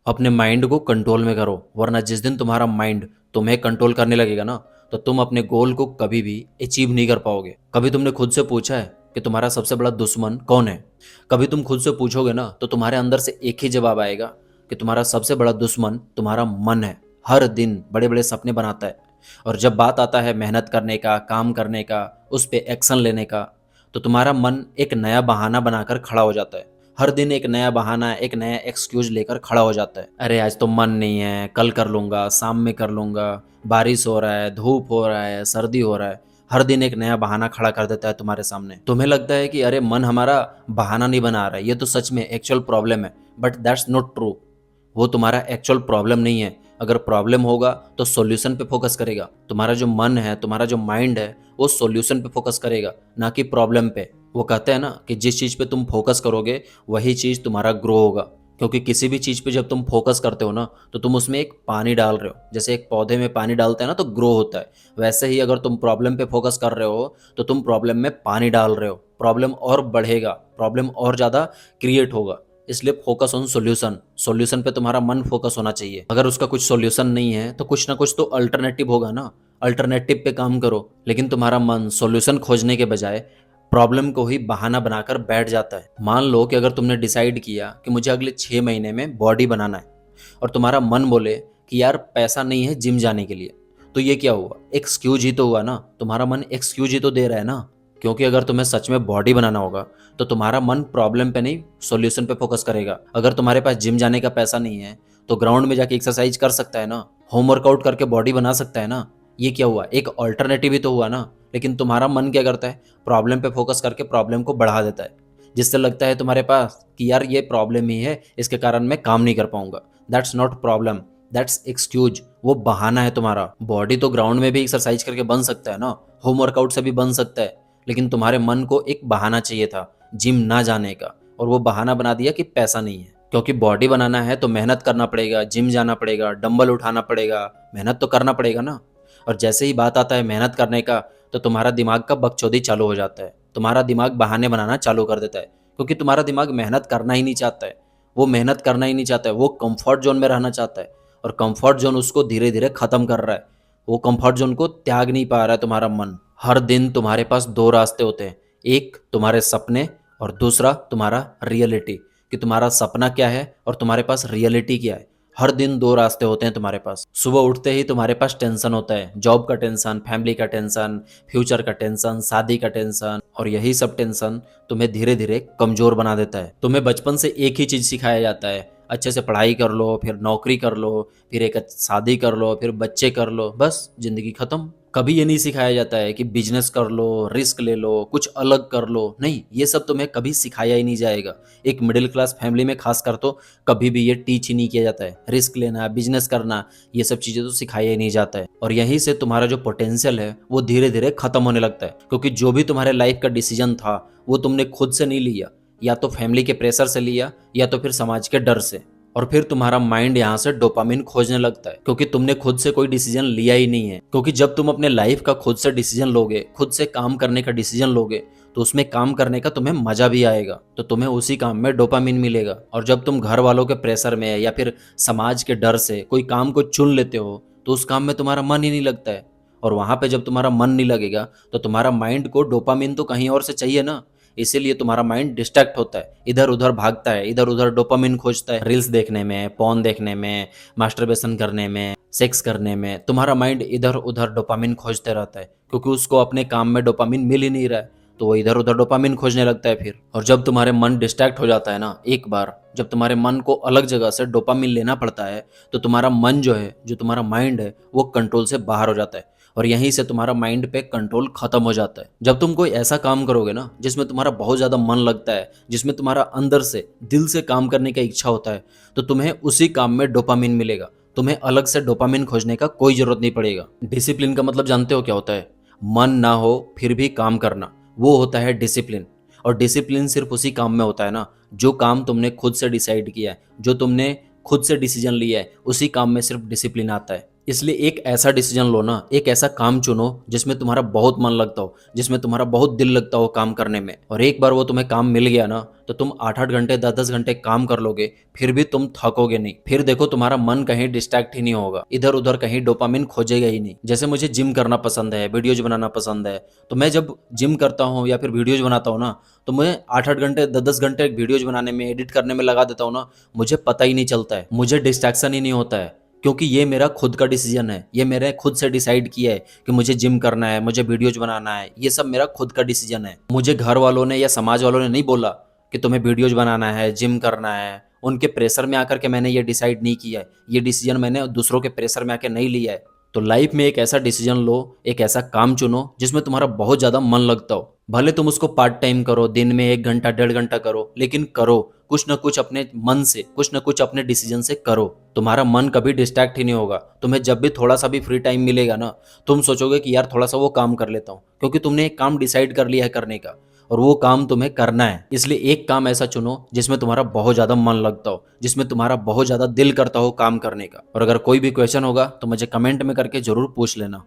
अपने माइंड को कंट्रोल में करो, वरना जिस दिन तुम्हारा माइंड तुम्हें कंट्रोल करने लगेगा ना, तो तुम अपने गोल को कभी भी अचीव नहीं कर पाओगे। कभी तुमने खुद से पूछा है कि तुम्हारा सबसे बड़ा दुश्मन कौन है? कभी तुम खुद से पूछोगे ना, तो तुम्हारे अंदर से एक ही जवाब आएगा कि तुम्हारा सबसे बड़ा दुश्मन तुम्हारा मन है। हर दिन बड़े बड़े सपने बनाता है, और जब बात आता है मेहनत करने का, काम करने का, उस पर एक्शन लेने का, तो तुम्हारा मन एक नया बहाना बनाकर खड़ा हो जाता है। हर दिन एक नया बहाना, एक नया एक्सक्यूज लेकर खड़ा हो जाता है। अरे आज तो मन नहीं है, कल कर लूंगा, शाम में कर लूंगा, बारिश हो रहा है, धूप हो रहा है, सर्दी हो रहा है। हर दिन एक नया बहाना खड़ा कर देता है तुम्हारे सामने। तुम्हें लगता है कि अरे मन हमारा बहाना नहीं बना रहा है, ये तो सच में एक्चुअल प्रॉब्लम है। But that's not true. वो तुम्हारा एक्चुअल प्रॉब्लम नहीं है। अगर प्रॉब्लम होगा तो सॉल्यूशन पे फोकस करेगा। तुम्हारा जो मन है, तुम्हारा जो माइंड है, वो सॉल्यूशन पे फोकस करेगा, ना कि प्रॉब्लम पे। वो कहते हैं ना कि जिस चीज़ पे तुम फोकस करोगे वही चीज़ तुम्हारा ग्रो होगा। क्योंकि किसी भी चीज़ पे जब तुम फोकस करते हो ना, तो तुम उसमें एक पानी डाल रहे हो। जैसे एक पौधे में पानी डालते हैं ना तो ग्रो होता है, वैसे ही अगर तुम प्रॉब्लम पे फोकस कर रहे हो तो तुम प्रॉब्लम में पानी डाल रहे हो। प्रॉब्लम और बढ़ेगा, प्रॉब्लम और ज़्यादा क्रिएट होगा। इसलिए फोकस ऑन सॉल्यूशन। सॉल्यूशन पे तुम्हारा मन फोकस होना चाहिए। अगर उसका कुछ सॉल्यूशन नहीं है तो कुछ ना कुछ तो अल्टरनेटिव होगा ना, अल्टरनेटिव पे काम करो। लेकिन तुम्हारा मन सॉल्यूशन खोजने के बजाय प्रॉब्लम को ही बहाना बनाकर बैठ जाता है। मान लो कि अगर तुमने डिसाइड किया कि मुझे अगले 6 महीने में बॉडी बनाना है, और तुम्हारा मन बोले कि यार पैसा नहीं है जिम जाने के लिए, तो ये क्या हुआ? एक्सक्यूज ही तो हुआ ना। तुम्हारा मन एक्सक्यूज ही तो दे रहा है ना। क्योंकि अगर तुम्हें सच में बॉडी बनाना होगा तो तुम्हारा मन प्रॉब्लम पे नहीं, सॉल्यूशन पे फोकस करेगा। अगर तुम्हारे पास जिम जाने का पैसा नहीं है तो ग्राउंड में जाके एक्सरसाइज कर सकता है ना, होम वर्कआउट करके बॉडी बना सकता है ना। ये क्या हुआ? एक ऑल्टरनेटिव ही तो हुआ ना। लेकिन तुम्हारा मन क्या करता है? प्रॉब्लम पे फोकस करके प्रॉब्लम को बढ़ा देता है, जिससे लगता है तुम्हारे पास कि यार ये प्रॉब्लम ही है, इसके कारण मैं काम नहीं कर पाऊंगा। That's not problem, that's excuse. वो बहाना है तुम्हारा। बॉडी तो ग्राउंड में भी एक्सरसाइज करके बन सकता है ना, होम वर्कआउट से भी बन सकता है। लेकिन तुम्हारे मन को एक बहाना चाहिए था जिम ना जाने का, और वो बहाना बना दिया कि पैसा नहीं है। क्योंकि बॉडी बनाना है तो मेहनत करना पड़ेगा, जिम जाना पड़ेगा, डंबल उठाना पड़ेगा, मेहनत तो करना पड़ेगा ना। और जैसे ही बात आता है मेहनत करने का, तो तुम्हारा दिमाग का बकचोदी चालू हो जाता है। तुम्हारा दिमाग बहाने बनाना चालू कर देता है, क्योंकि तुम्हारा दिमाग मेहनत करना ही नहीं चाहता है। वो मेहनत करना ही नहीं चाहता है, वो कंफर्ट जोन में रहना चाहता है। और कंफर्ट जोन उसको धीरे धीरे खत्म कर रहा है। वो कंफर्ट जोन को त्याग नहीं पा रहा है तुम्हारा मन। हर दिन तुम्हारे पास दो रास्ते होते हैं, एक तुम्हारे सपने और दूसरा तुम्हारा रियलिटी, कि तुम्हारा सपना क्या है और तुम्हारे पास रियलिटी क्या है। हर दिन दो रास्ते होते हैं तुम्हारे पास। सुबह उठते ही तुम्हारे पास टेंशन होता है, जॉब का टेंशन, फैमिली का टेंशन, फ्यूचर का टेंशन, शादी का टेंशन, और यही सब टेंशन तुम्हें धीरे धीरे कमजोर बना देता है। तुम्हें बचपन से एक ही चीज सिखाया जाता है, अच्छे से पढ़ाई कर लो, फिर नौकरी कर लो, फिर एक शादी कर लो, फिर बच्चे कर लो, बस जिंदगी खत्म। कभी ये नहीं सिखाया जाता है कि बिजनेस कर लो, रिस्क ले लो, कुछ अलग कर लो। नहीं, ये सब तुम्हें कभी सिखाया ही नहीं जाएगा। एक मिडिल क्लास फैमिली में खासकर तो कभी भी ये टीच ही नहीं किया जाता है। रिस्क लेना, बिजनेस करना, ये सब चीजें तो सिखाया ही नहीं जाता है। और यहीं से तुम्हारा जो पोटेंशियल है वो धीरे धीरे खत्म होने लगता है। क्योंकि जो भी तुम्हारे लाइफ का डिसीजन था वो तुमने खुद से नहीं लिया, या तो फैमिली के प्रेशर से लिया, या तो फिर समाज के डर से। और फिर तुम्हारा माइंड यहाँ से डोपामिन खोजने लगता है, क्योंकि तुमने खुद से कोई डिसीजन लिया ही नहीं है। क्योंकि जब तुम अपने लाइफ का खुद से डिसीजन लोगे, खुद से काम करने का डिसीजन लोगे, तो उसमें काम करने का तुम्हें मजा भी आएगा, तो तुम्हें उसी काम में डोपामिन मिलेगा। और जब तुम घर वालों के प्रेशर में या फिर समाज के डर से कोई काम को चुन लेते हो, तो उस काम में तुम्हारा मन ही नहीं लगता है। और वहां पे जब तुम्हारा मन नहीं लगेगा तो तुम्हारा माइंड को डोपामिन तो कहीं और से चाहिए ना। इसीलिए तुम्हारा माइंड डिस्ट्रैक्ट होता है, इधर उधर भागता है, इधर उधर डोपामिन खोजता है। रील्स देखने में, पॉर्न देखने में, मास्टरबेशन करने में, सेक्स करने में तुम्हारा माइंड इधर उधर डोपामिन खोजते रहता है, क्योंकि उसको अपने काम में डोपामिन मिल ही नहीं रहा है, तो वो इधर उधर डोपामिन खोजने लगता है फिर। और जब तुम्हारे मन डिस्ट्रैक्ट हो जाता है ना, एक बार जब तुम्हारे मन को अलग जगह से डोपामिन लेना पड़ता है, तो तुम्हारा मन जो है, जो तुम्हारा माइंड है, वो कंट्रोल से बाहर हो जाता है। और यहीं से तुम्हारा माइंड पे कंट्रोल खत्म हो जाता है। जब तुम कोई ऐसा काम करोगे ना जिसमें तुम्हारा बहुत ज़्यादा मन लगता है, जिसमें तुम्हारा अंदर से दिल से काम करने का इच्छा होता है, तो तुम्हें उसी काम में डोपामिन मिलेगा। तुम्हें अलग से डोपामिन खोजने का कोई जरूरत नहीं पड़ेगा। डिसिप्लिन का मतलब जानते हो क्या होता है? मन ना हो फिर भी काम करना, वो होता है डिसिप्लिन। और डिसिप्लिन सिर्फ उसी काम में होता है ना जो काम तुमने खुद से डिसाइड किया है, जो तुमने खुद से डिसीजन लिया है, उसी काम में सिर्फ डिसिप्लिन आता है। इसलिए एक ऐसा डिसीजन लो ना, एक ऐसा काम चुनो जिसमें तुम्हारा बहुत मन लगता हो, जिसमें तुम्हारा बहुत दिल लगता हो काम करने में। और एक बार वो तुम्हें काम मिल गया ना, तो तुम 8-8 घंटे 10-10 घंटे काम कर लोगे, फिर भी तुम थकोगे नहीं। फिर देखो तुम्हारा मन कहीं डिस्ट्रैक्ट ही नहीं होगा, इधर उधर कहीं डोपामिन खोजेगा ही नहीं। जैसे मुझे जिम करना पसंद है, वीडियोज बनाना पसंद है, तो मैं जब जिम करता हूँ या फिर वीडियोज बनाता हूँ ना, तो मैं 8-8 घंटे 10-10 घंटे वीडियोज बनाने में, एडिट करने में लगा देता हूँ ना, मुझे पता ही नहीं चलता है, मुझे डिस्ट्रैक्शन ही नहीं होता है। क्योंकि ये मेरा खुद का डिसीजन है, ये मैंने खुद से डिसाइड किया है कि मुझे जिम करना है, मुझे वीडियोज बनाना है। ये सब मेरा खुद का डिसीजन है। मुझे घर वालों ने या समाज वालों ने नहीं बोला कि तुम्हें वीडियोज बनाना है, जिम करना है। उनके प्रेशर में आकर के मैंने ये डिसाइड नहीं किया है, ये डिसीजन मैंने दूसरों के प्रेशर में आकर नहीं लिया है। तो लाइफ में एक ऐसा डिसीजन लो, एक ऐसा काम चुनो जिसमें तुम्हारा बहुत ज़्यादा मन लगता हो। भले तुम उसको पार्ट टाइम करो, दिन में 1 घंटा 1.5 घंटा करो, लेकिन करो। कुछ ना कुछ अपने मन से, कुछ ना कुछ अपने डिसीजन से करो। तुम्हारा मन कभी डिस्ट्रैक्ट ही नहीं होगा। तुम्हें जब भी थोड़ा सा भी फ्री टाइम मिलेगा ना, तुम सोचोगे कि यार थोड़ा सा वो काम कर लेता हूँ, क्योंकि तुमने एक काम डिसाइड कर लिया है करने का, और वो काम तुम्हें करना है। इसलिए एक काम ऐसा चुनो जिसमें तुम्हारा बहुत ज़्यादा मन लगता हो, जिसमें तुम्हारा बहुत ज़्यादा दिल करता हो काम करने का। और अगर कोई भी क्वेश्चन होगा तो मुझे कमेंट में करके ज़रूर पूछ लेना।